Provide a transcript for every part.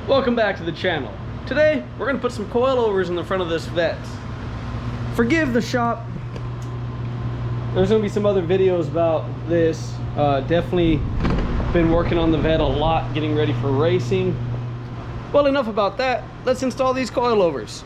Welcome back to the channel. Today we're going to put some coilovers in the front of this Vette. Forgive the shop. There's going to be some other videos about this. Definitely been working on the Vette a lot, getting ready for racing. Well, enough about that. Let's install these coilovers.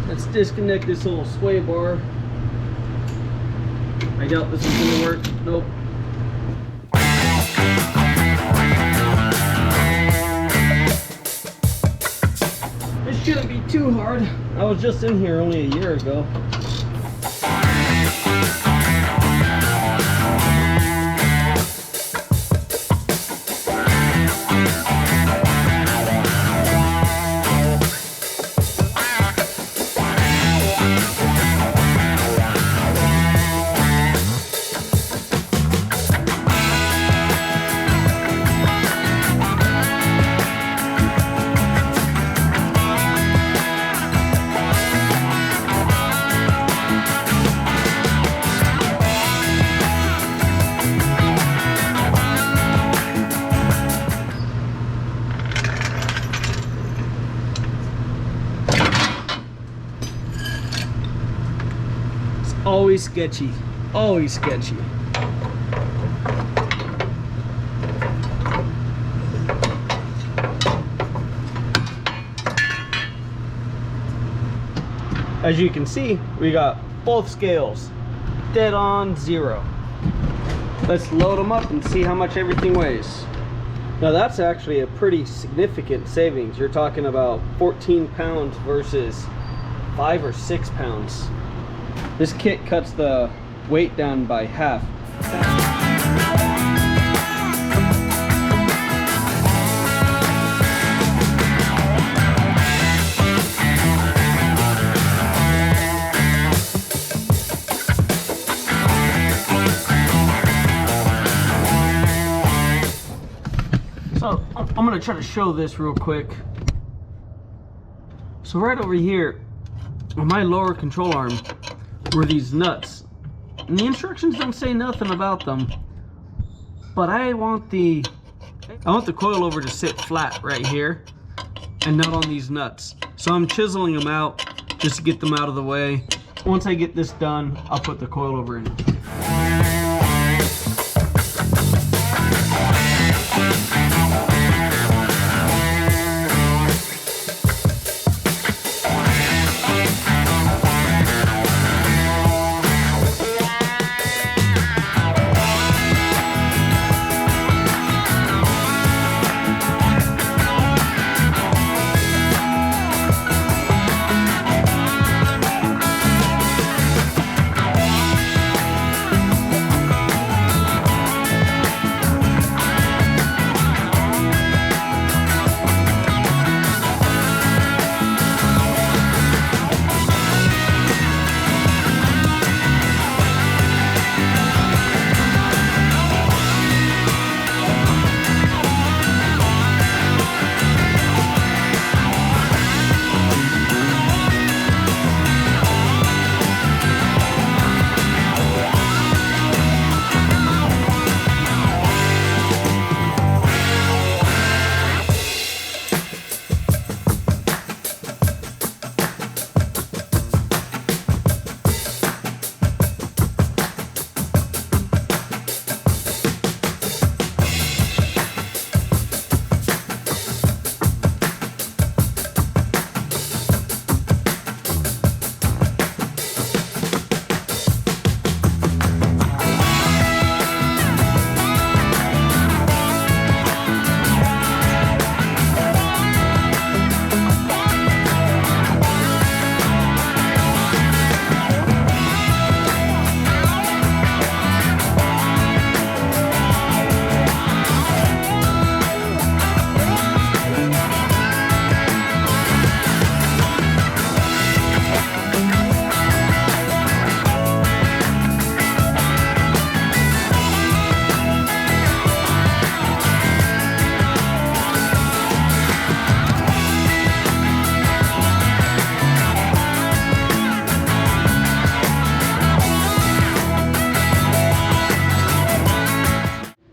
Let's disconnect this little sway bar. I doubt this is gonna work. Nope. This shouldn't be too hard. I was just in here only a year ago. Always sketchy, always sketchy. As you can see, we got both scales dead on zero. Let's load them up and see how much everything weighs. Now that's actually a pretty significant savings. You're talking about 14 pounds versus 5 or 6 pounds. This kit cuts the weight down by half. So I'm gonna try to show this real quick. So right over here on my lower control arm were these nuts, and the instructions don't say nothing about them, but I want the coilover to sit flat right here and not on these nuts. So I'm chiseling them out just to get them out of the way. Once I get this done, I'll put the coilover in.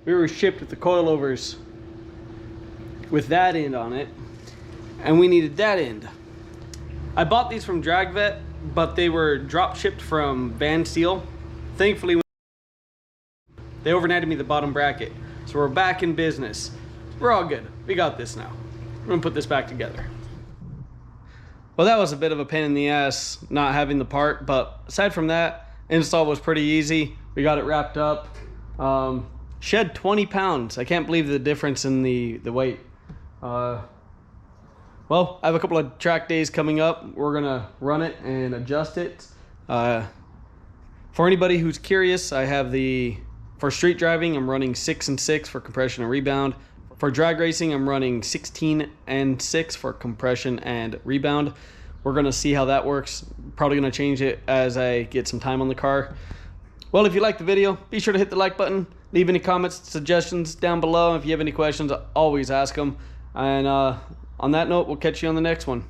we were shipped with the coilovers with that end on it, and we needed that end. I bought these from Vette, but they were drop shipped from Van Steel. Thankfully, they overnighted me the bottom bracket, so we're back in business. We're all good. We got this now. We're gonna put this back together. Well, that was a bit of a pain in the ass not having the part, but aside from that, install was pretty easy. We got it wrapped up. Shed 20 pounds. I can't believe the difference in the weight. Well, I have a couple of track days coming up. We're gonna run it and adjust it. For anybody who's curious, I have for street driving, I'm running 6 and 6 for compression and rebound. For drag racing, I'm running 16 and 6 for compression and rebound. We're gonna see how that works. Probably gonna change it as I get some time on the car. Well, if you liked the video, be sure to hit the like button. Leave any comments, suggestions down below. If you have any questions, always ask them. And on that note, we'll catch you on the next one.